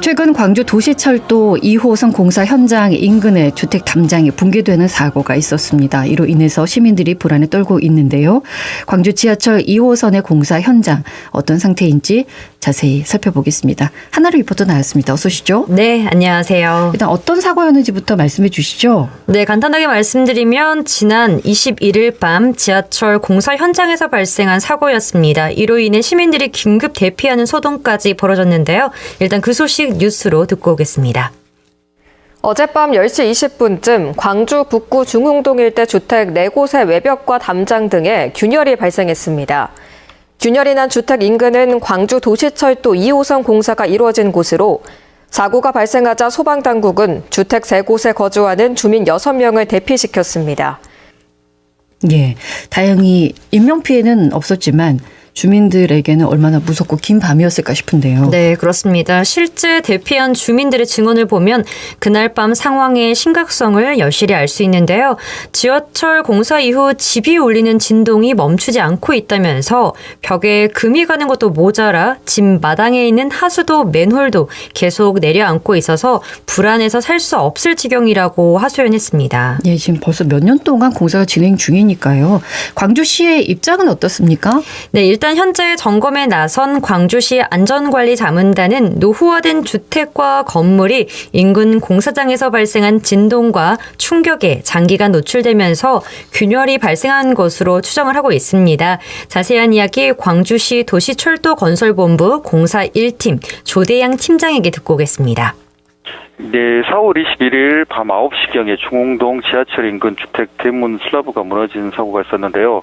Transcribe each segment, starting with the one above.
최근 광주 도시철도 2호선 공사 현장 인근의 주택 담장이 붕괴되는 사고가 있었습니다. 이로 인해서 시민들이 불안에 떨고 있는데요. 광주 지하철 2호선의 공사 현장 어떤 상태인지 자세히 살펴보겠습니다. 한나루 리포터 나왔습니다. 어서 오시죠. 네, 안녕하세요. 일단 어떤 사고였는지부터 말씀해 주시죠. 네, 간단하게 말씀드리면 지난 21일 밤 지하철 공사 현장에서 발생한 사고였습니다. 이로 인해 시민들이 긴급 대피하는 소동까지 벌어졌는데요. 일단 그 소식 뉴스로 듣고 오겠습니다. 어젯밤 10시 20분쯤 광주 북구 중흥동 일대 주택 4곳의 외벽과 담장 등에 균열이 발생했습니다. 균열이 난 주택 인근은 광주 도시철도 2호선 공사가 이루어진 곳으로 사고가 발생하자 소방당국은 주택 3곳에 거주하는 주민 6명을 대피시켰습니다. 예, 다행히 인명피해는 없었지만 주민들에게는 얼마나 무섭고 긴 밤이었을까 싶은데요. 네, 그렇습니다. 실제 대피한 주민들의 증언을 보면 그날 밤 상황의 심각성을 여실히 알 수 있는데요. 지하철 공사 이후 집이 울리는 진동이 멈추지 않고 있다면서 벽에 금이 가는 것도 모자라 집 마당에 있는 하수도 맨홀도 계속 내려앉고 있어서 불안해서 살 수 없을 지경이라고 하소연했습니다. 예, 지금 벌써 몇 년 동안 공사가 진행 중이니까요. 광주시의 입장은 어떻습니까? 네, 일단 현재 점검에 나선 광주시 안전관리자문단은 노후화된 주택과 건물이 인근 공사장에서 발생한 진동과 충격에 장기간 노출되면서 균열이 발생한 것으로 추정을 하고 있습니다. 자세한 이야기 광주시 도시철도건설본부 공사 1팀 조대양 팀장에게 듣고 오겠습니다. 네, 4월 21일 밤 9시경에 중흥동 지하철 인근 주택 대문 슬라브가 무너진 사고가 있었는데요.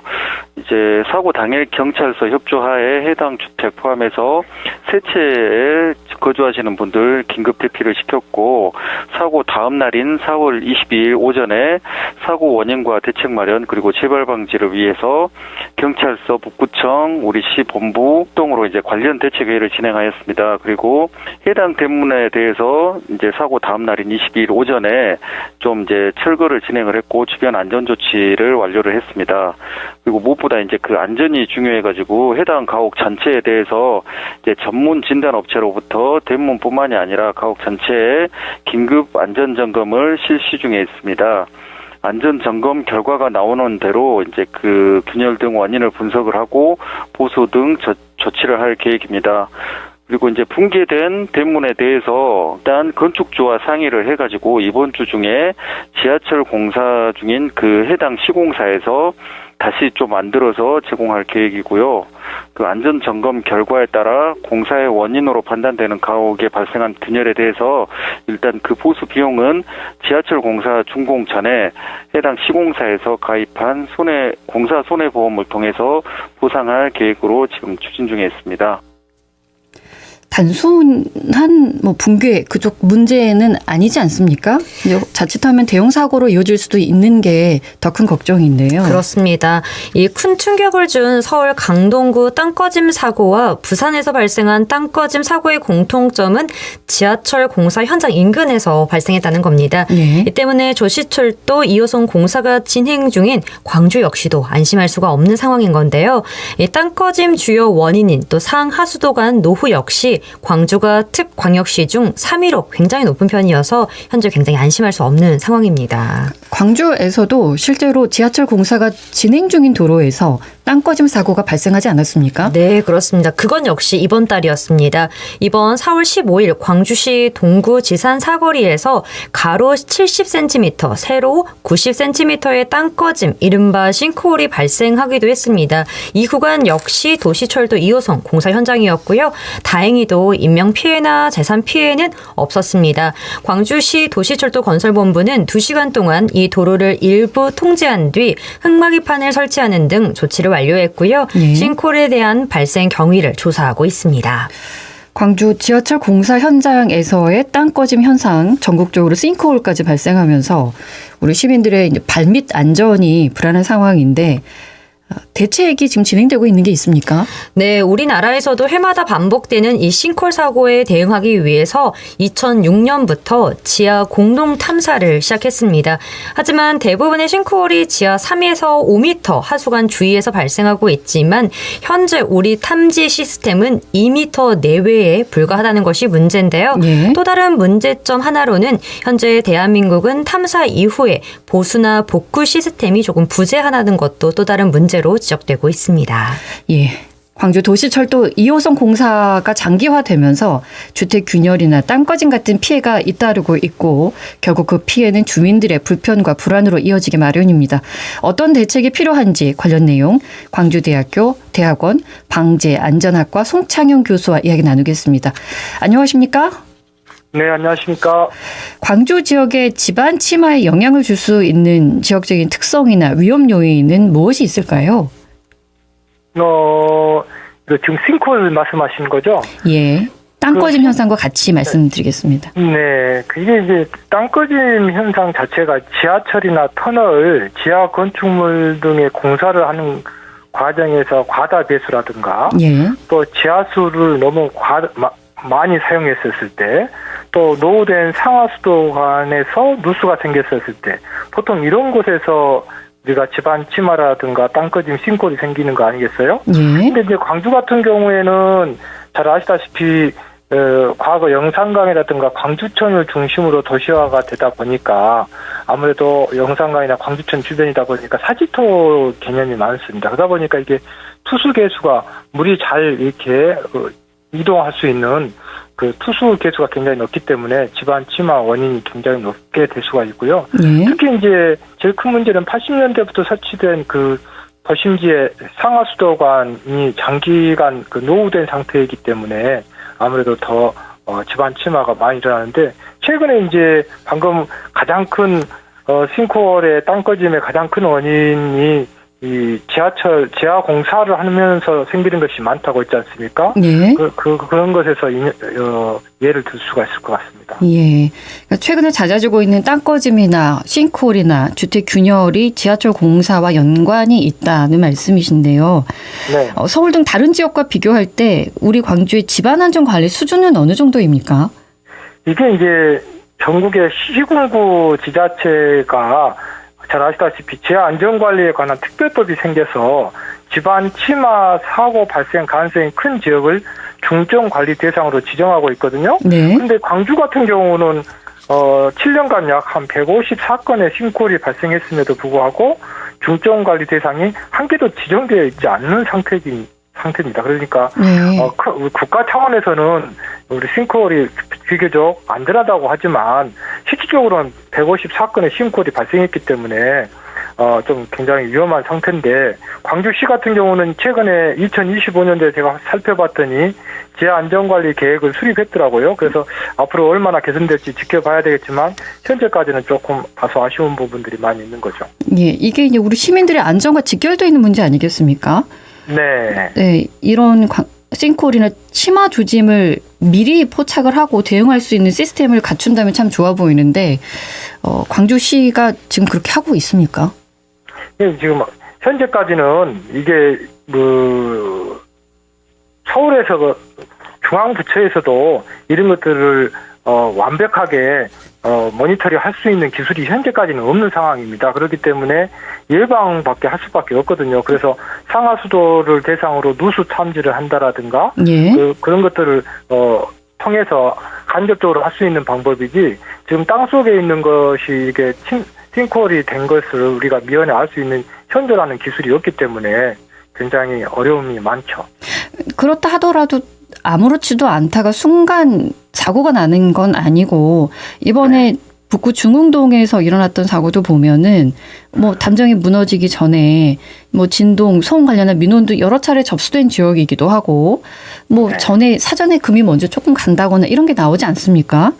이제 사고 당일 경찰서 협조하에 해당 주택 포함해서 세 채에 거주하시는 분들 긴급 대피를 시켰고, 사고 다음 날인 4월 22일 오전에 사고 원인과 대책 마련 그리고 재발 방지를 위해서 경찰서 북구청 우리 시 본부 등으로 이제 관련 대책회의를 진행하였습니다. 그리고 해당 대문에 대해서 이제 사고 다음 날인 22일 오전에 좀 이제 철거를 진행을 했고 주변 안전 조치를 완료를 했습니다. 그리고 무엇보다 이제 그 안전이 중요해가지고 해당 가옥 전체에 대해서 이제 전문 진단 업체로부터 대문뿐만이 아니라 가옥 전체에 긴급 안전 점검을 실시 중에 있습니다. 안전 점검 결과가 나오는 대로 이제 그 균열 등 원인을 분석을 하고 보수 등 조치를 할 계획입니다. 그리고 이제 붕괴된 대문에 대해서 일단 건축주와 상의를 해가지고 이번 주 중에 지하철 공사 중인 그 해당 시공사에서 다시 좀 만들어서 제공할 계획이고요. 그 안전 점검 결과에 따라 공사의 원인으로 판단되는 가옥에 발생한 균열에 대해서 일단 그 보수 비용은 지하철 공사 준공 전에 해당 시공사에서 가입한 공사 손해보험을 통해서 보상할 계획으로 지금 추진 중에 있습니다. 단순한 붕괴 그쪽 문제는 아니지 않습니까? 자칫하면 대형 사고로 이어질 수도 있는 게 더 큰 걱정인데요. 그렇습니다. 이 큰 충격을 준 서울 강동구 땅꺼짐 사고와 부산에서 발생한 땅꺼짐 사고의 공통점은 지하철 공사 현장 인근에서 발생했다는 겁니다. 네. 이 때문에 조시철도 2호선 공사가 진행 중인 광주 역시도 안심할 수가 없는 상황인 건데요. 이 땅꺼짐 주요 원인인 또 상하수도 간 노후 역시 광주가 특광역시 중 3위로 굉장히 높은 편이어서 현재 굉장히 안심할 수 없는 상황입니다. 광주에서도 실제로 지하철 공사가 진행 중인 도로에서 땅꺼짐 사고가 발생하지 않았습니까? 네, 그렇습니다. 그건 역시 이번 달이었습니다. 이번 4월 15일 광주시 동구 지산 사거리에서 가로 70cm, 세로 90cm의 땅꺼짐, 이른바 싱크홀이 발생하기도 했습니다. 이 구간 역시 도시철도 2호선 공사 현장이었고요. 다행히도 인명피해나 재산피해는 없었습니다. 광주시 도시철도건설본부는 2시간 동안 이 도로를 일부 통제한 뒤 흙막이판을 설치하는 등 조치를 완료했고요. 네. 싱크홀에 대한 발생 경위를 조사하고 있습니다. 광주 지하철 공사 현장에서의 땅꺼짐 현상, 전국적으로 싱크홀까지 발생하면서 우리 시민들의 이제 발밑 안전이 불안한 상황인데 대책이 지금 진행되고 있는 게 있습니까? 네, 우리나라에서도 해마다 반복되는 이 싱크홀 사고에 대응하기 위해서 2006년부터 지하 공동 탐사를 시작했습니다. 하지만 대부분의 싱크홀이 지하 3에서 5m 하수관 주위에서 발생하고 있지만 현재 우리 탐지 시스템은 2m 내외에 불과하다는 것이 문제인데요. 예. 또 다른 문제점 하나로는 현재 대한민국은 탐사 이후에 보수나 복구 시스템이 조금 부재하다는 것도 또 다른 문제로 지적되고 있습니다. 예. 광주 도시철도 2호선 공사가 장기화되면서 주택 균열이나 땅 꺼짐 같은 피해가 잇따르고 있고 결국 그 피해는 주민들의 불편과 불안으로 이어지기 마련입니다. 어떤 대책이 필요한지 관련 내용 광주대학교 대학원 방재안전학과 송창용 교수와 이야기 나누겠습니다. 안녕하십니까? 네, 안녕하십니까. 광주 지역의 집안 침하에 영향을 줄 수 있는 지역적인 특성이나 위험 요인은 무엇이 있을까요? 지금 싱크홀 말씀하시는 거죠? 예. 땅꺼짐 현상과 같이 말씀드리겠습니다. 네, 그게 이제 땅꺼짐 현상 자체가 지하철이나 터널, 지하 건축물 등의 공사를 하는 과정에서 과다 배수라든가, 예. 또 지하수를 너무 많이 사용했었을 때, 또 노후된 상하수도관에서 누수가 생겼었을 때, 보통 이런 곳에서 우리가 집안 침하라든가 땅꺼짐, 싱크홀이 생기는 거 아니겠어요? 예. 근데 이제 광주 같은 경우에는 잘 아시다시피 과거 영산강이라든가 광주천을 중심으로 도시화가 되다 보니까 아무래도 영산강이나 광주천 주변이다 보니까 사지토 개념이 많습니다. 그러다 보니까 이게 투수 개수가 물이 잘 이렇게 이동할 수 있는 그 투수 개수가 굉장히 높기 때문에 집안 침하 원인이 굉장히 높게 될 수가 있고요. 예. 특히 이제 제일 큰 문제는 80년대부터 설치된 그 도심지의 상하수도관이 장기간 그 노후된 상태이기 때문에 아무래도 더 집안 침하가 많이 일어나는데 최근에 이제 방금 가장 큰 싱크홀의 땅꺼짐의 가장 큰 원인이 이 지하 공사를 하면서 생기는 것이 많다고 했지 않습니까? 예. 그런 것에서 예를 들 수가 있을 것 같습니다. 예. 그러니까 최근에 잦아지고 있는 땅꺼짐이나 싱크홀이나 주택 균열이 지하철 공사와 연관이 있다는 말씀이신데요. 네. 서울 등 다른 지역과 비교할 때 우리 광주의 집안 안전 관리 수준은 어느 정도입니까? 이게 이제 전국의 시군구 지자체가 잘 아시다시피 지하 안전관리에 관한 특별법이 생겨서 집안 침하 사고 발생 가능성이 큰 지역을 중점관리 대상으로 지정하고 있거든요. 네. 그런데 광주 같은 경우는 7년간 약 한 154건의 싱크홀이 발생했음에도 불구하고 중점관리 대상이 한 개도 지정되어 있지 않는 상태입니다. 그러니까 네. 국가 차원에서는 우리 싱크홀이 비교적 안전하다고 하지만 실질적으로는 154건의 싱크홀이 발생했기 때문에 좀 굉장히 위험한 상태인데 광주시 같은 경우는 최근에 2025년도에 제가 살펴봤더니 지하 안전관리 계획을 수립했더라고요. 그래서 앞으로 얼마나 개선될지 지켜봐야 되겠지만 현재까지는 조금 다소 아쉬운 부분들이 많이 있는 거죠. 예. 이게 이제 우리 시민들의 안전과 직결되어 있는 문제 아니겠습니까? 네. 네. 이런 싱크홀이나 침하 조짐을 미리 포착을 하고 대응할 수 있는 시스템을 갖춘다면 참 좋아 보이는데 광주시가 지금 그렇게 하고 있습니까? 네, 지금 현재까지는 이게 서울에서 중앙부처에서도 이런 것들을 완벽하게 모니터링 할 수 있는 기술이 현재까지는 없는 상황입니다. 그렇기 때문에 예방밖에 할 수밖에 없거든요. 그래서 상하수도를 대상으로 누수 탐지를 한다라든가 예. 그런 것들을 통해서 간접적으로 할 수 있는 방법이지 지금 땅속에 있는 것이 이게 싱크홀이 된 것을 우리가 미연에 알 수 있는 현존하는 기술이 없기 때문에 굉장히 어려움이 많죠. 그렇다 하더라도 아무렇지도 않다가 순간 사고가 나는 건 아니고 이번에 북구 중흥동에서 일어났던 사고도 보면은 담장이 무너지기 전에 진동, 소음 관련한 민원도 여러 차례 접수된 지역이기도 하고 전에 사전에 금이 먼저 조금 간다거나 이런 게 나오지 않습니까?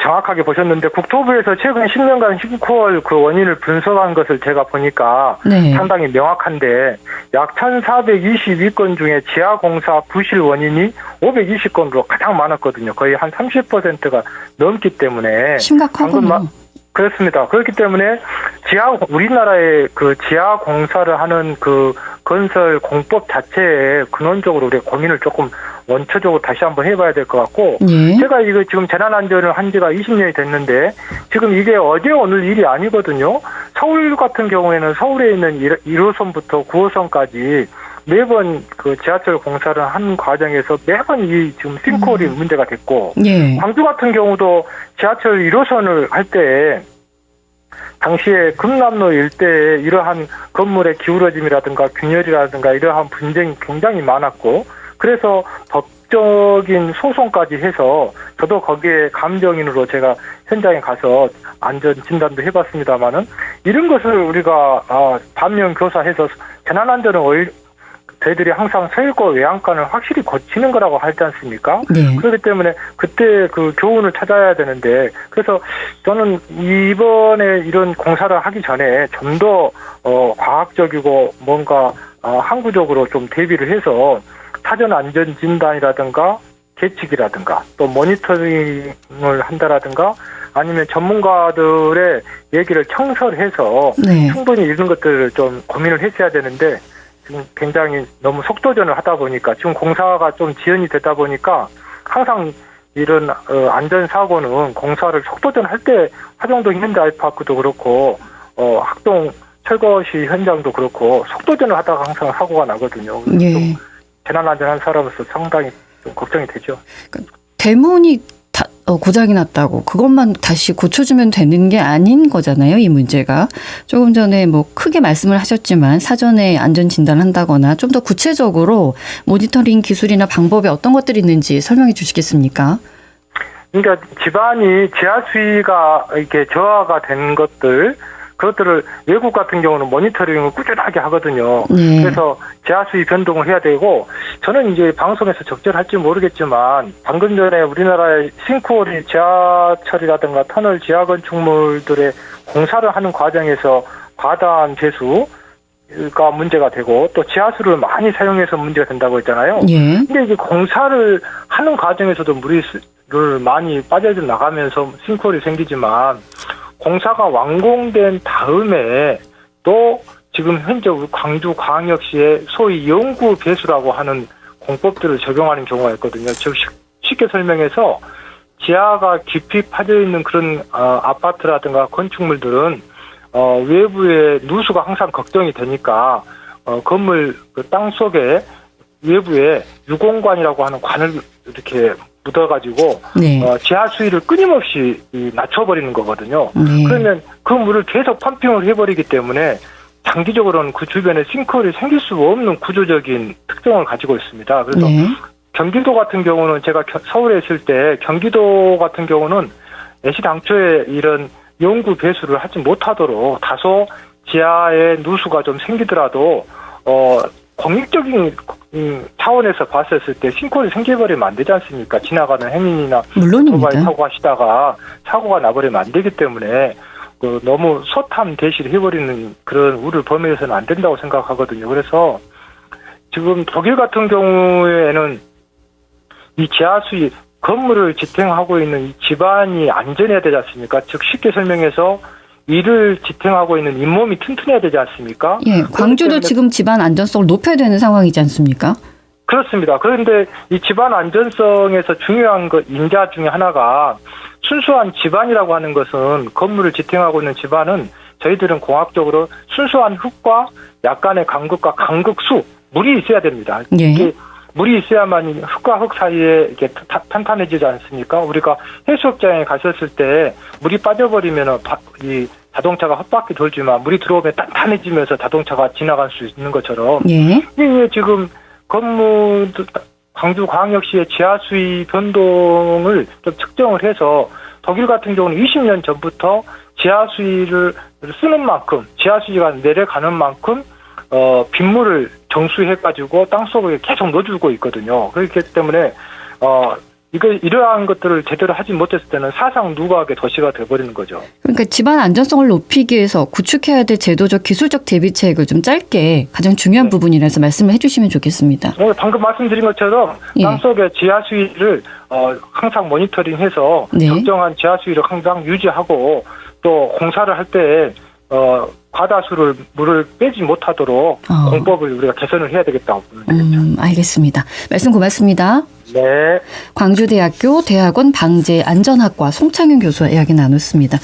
정확하게 보셨는데 국토부에서 최근 10년간 싱크홀 그 원인을 분석한 것을 제가 보니까 네. 상당히 명확한데 약 1,422건 중에 지하공사 부실 원인이 520건으로 가장 많았거든요. 거의 한 30%가 넘기 때문에 심각하군요. 그렇습니다. 그렇기 때문에 우리나라의 그 지하 공사를 하는 그 건설 공법 자체에 근원적으로 우리 고민을 조금 원초적으로 다시 한번 해봐야 될 것 같고, 예. 제가 이거 지금 재난안전을 한 지가 20년이 됐는데, 지금 이게 어제 오늘 일이 아니거든요. 서울 같은 경우에는 서울에 있는 1호선부터 9호선까지 매번 그 지하철 공사를 하는 과정에서 매번 이 지금 싱크홀이 문제가 됐고, 예. 광주 같은 경우도 지하철 1호선을 할 때 당시에 금남로 일대에 이러한 건물의 기울어짐이라든가 균열이라든가 이러한 분쟁이 굉장히 많았고, 그래서 법적인 소송까지 해서 저도 거기에 감정인으로 제가 현장에 가서 안전 진단도 해봤습니다마는, 이런 것을 우리가 반면 교사해서 재난안전을 저희들이 항상 서울과 외양간을 확실히 거치는 거라고 하지 않습니까? 네. 그렇기 때문에 그때 그 교훈을 찾아야 되는데, 그래서 저는 이번에 이런 공사를 하기 전에 좀 더 과학적이고 뭔가 항구적으로 좀 대비를 해서 사전 안전 진단이라든가 계측이라든가 또 모니터링을 한다라든가 아니면 전문가들의 얘기를 청설해서 네. 충분히 이런 것들을 좀 고민을 했어야 되는데, 지금 굉장히 너무 속도전을 하다 보니까, 지금 공사가 좀 지연이 되다 보니까 항상 이런 안전사고는 공사를 속도전할 때 화정동 현대아이파크도 그렇고 학동 철거시 현장도 그렇고 속도전을 하다가 항상 사고가 나거든요. 예. 좀 재난안전한 사람으로서 상당히 좀 걱정이 되죠. 대문이 고장이 났다고 그것만 다시 고쳐주면 되는 게 아닌 거잖아요, 이 문제가. 조금 전에 뭐 크게 말씀을 하셨지만 사전에 안전 진단을 한다거나 좀 더 구체적으로 모니터링 기술이나 방법에 어떤 것들이 있는지 설명해 주시겠습니까? 그러니까 집안이 지하 수위가 이렇게 저하가 된 그것들을 외국 같은 경우는 모니터링을 꾸준하게 하거든요. 네. 그래서 지하 수위 변동을 해야 되고, 저는 이제 방송에서 적절할지 모르겠지만 방금 전에 우리나라의 싱크홀이 지하철이라든가 터널 지하 건축물들의 공사를 하는 과정에서 과다한 배수가 문제가 되고 또 지하수를 많이 사용해서 문제가 된다고 했잖아요. 예. 근데 이제 공사를 하는 과정에서도 물을 많이 빠져 나가면서 싱크홀이 생기지만, 공사가 완공된 다음에 또 지금 현재 우리 광주광역시에 소위 영구 배수라고 하는 공법들을 적용하는 경우가 있거든요. 즉 쉽게 설명해서 지하가 깊이 파져 있는 그런 아파트라든가 건축물들은 외부에 누수가 항상 걱정이 되니까 건물 그 땅 속에 외부에 유공관이라고 하는 관을 이렇게 묻어가지고 네. 지하 수위를 끊임없이 낮춰버리는 거거든요. 네. 그러면 그 물을 계속 펌핑을 해버리기 때문에 장기적으로는 그 주변에 싱크홀이 생길 수 없는 구조적인 특성을 가지고 있습니다. 그래서 네. 경기도 같은 경우는 제가 서울에 있을 때 경기도 같은 경우는 애시당초에 이런 영구 배수를 하지 못하도록 다소 지하에 누수가 좀 생기더라도 공익적인 차원에서 봤었을 때 싱크홀이 생겨버리면 안 되지 않습니까? 지나가는 행인이나 물론입니다. 오토바이 타고 하시다가 사고가 나버리면 안 되기 때문에 너무 소탐 대시를 해버리는 그런 우를 범해서는 안 된다고 생각하거든요. 그래서 지금 독일 같은 경우에는 이 지하수위 건물을 지탱하고 있는 이 집안이 안전해야 되지 않습니까? 즉 쉽게 설명해서 이를 지탱하고 있는 잇몸이 튼튼해야 되지 않습니까? 예, 광주도 지금 집안 안전성을 높여야 되는 상황이지 않습니까? 그렇습니다. 그런데 이 집안 안전성에서 중요한 인자 중에 하나가 순수한 집안이라고 하는 것은, 건물을 지탱하고 있는 집안은 저희들은 공학적으로 순수한 흙과 약간의 강극과 강극수, 물이 있어야 됩니다. 예. 이게 물이 있어야만 흙과 흙 사이에 이렇게 탄탄해지지 않습니까? 우리가 해수욕장에 가셨을 때 물이 빠져버리면 이 자동차가 헛바퀴 돌지만 물이 들어오면 단단해지면서 자동차가 지나갈 수 있는 것처럼, 예. 이게 지금 광주광역시의 지하수위 변동을 좀 측정을 해서 독일 같은 경우는 20년 전부터 지하수위를 쓰는 만큼, 지하수위가 내려가는 만큼 빗물을 정수해가지고 땅속에 계속 넣어주고 있거든요. 그렇기 때문에 이러한 것들을 제대로 하지 못했을 때는 사상 누각의 도시가 돼버리는 거죠. 그러니까 집안 안전성을 높이기 위해서 구축해야 될 제도적 기술적 대비책을 좀 짧게 가장 중요한 부분이라서 말씀을 해주시면 좋겠습니다. 방금 말씀드린 것처럼 예. 땅속의 지하수위를 항상 모니터링해서 네. 적정한 지하수위를 항상 유지하고, 또 공사를 할 때 과다수를 물을 빼지 못하도록 공법을 우리가 개선을 해야 되겠다고 보면 되겠죠. 알겠습니다. 말씀 고맙습니다. 네. 광주대학교 대학원 방재안전학과 송창윤 교수와 이야기 나눴습니다.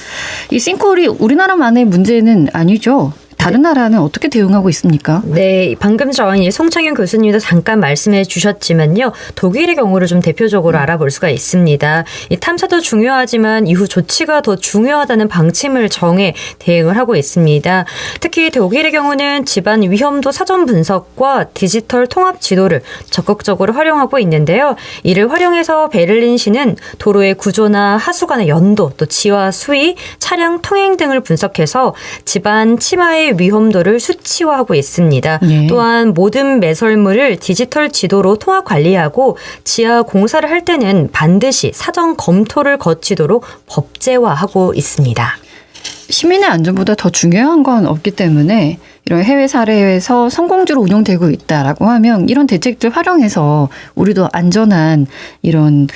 이 싱크홀이 우리나라만의 문제는 아니죠? 다른 나라는 어떻게 대응하고 있습니까? 네, 방금 전 송창윤 교수님도 잠깐 말씀해 주셨지만요. 독일의 경우를 좀 대표적으로 알아볼 수가 있습니다. 이 탐사도 중요하지만 이후 조치가 더 중요하다는 방침을 정해 대응을 하고 있습니다. 특히 독일의 경우는 집안 위험도 사전 분석과 디지털 통합 지도를 적극적으로 활용하고 있는데요. 이를 활용해서 베를린시는 도로의 구조나 하수관의 연도, 또 지와 수위, 차량 통행 등을 분석해서 집안 치마의 위험도를 수치화하고 있습니다. 네. 또한 모든 매설물을 디지털 지도로 통합 관리하고 지하 공사를 할 때는 반드시 사전 검토를 거치도록 법제화하고 있습니다. 시민의 안전보다 더 중요한 건 없기 때문에 이런 해외 사례에서 성공적으로 운영되고 있다라고 하면 이런 대책들 활용해서 우리도 안전한 이런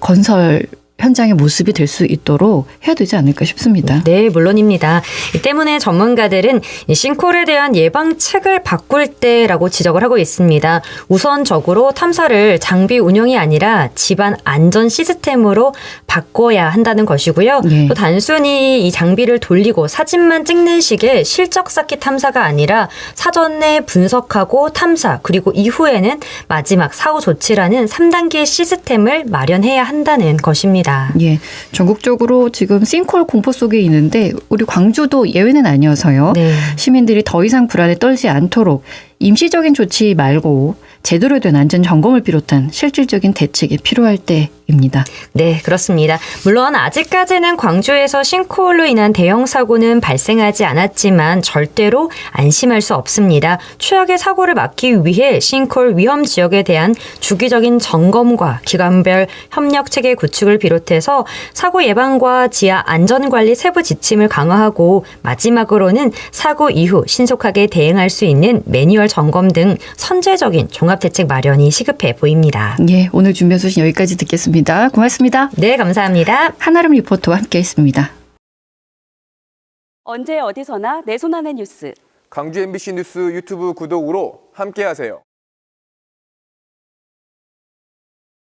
건설 현장의 모습이 될 수 있도록 해야 되지 않을까 싶습니다. 네, 물론입니다. 이 때문에 전문가들은 이 싱크홀에 대한 예방책을 바꿀 때라고 지적을 하고 있습니다. 우선적으로 탐사를 장비 운영이 아니라 집안 안전 시스템으로 바꿔야 한다는 것이고요. 네. 또 단순히 이 장비를 돌리고 사진만 찍는 식의 실적 쌓기 탐사가 아니라 사전에 분석하고 탐사, 그리고 이후에는 마지막 사후 조치라는 3단계 시스템을 마련해야 한다는 것입니다. 예, 전국적으로 지금 싱크홀 공포 속에 있는데 우리 광주도 예외는 아니어서요. 네. 시민들이 더 이상 불안에 떨지 않도록 임시적인 조치 말고 제대로 된 안전 점검을 비롯한 실질적인 대책이 필요할 때입니다. 네, 그렇습니다. 물론 아직까지는 광주에서 싱크홀로 인한 대형 사고는 발생하지 않았지만 절대로 안심할 수 없습니다. 최악의 사고를 막기 위해 싱크홀 위험 지역에 대한 주기적인 점검과 기관별 협력 체계 구축을 비롯해서 사고 예방과 지하 안전관리 세부 지침을 강화하고 마지막으로는 사고 이후 신속하게 대응할 수 있는 매뉴얼 점검 등 선제적인 종합대책 마련이 시급해 보입니다. 예, 오늘 준비한 소식 여기까지 듣겠습니다. 고맙습니다. 네, 감사합니다. 한아름 리포터와 함께했습니다. 언제 어디서나 내 손 안의 뉴스. 광주 MBC 뉴스 유튜브 구독으로 함께하세요.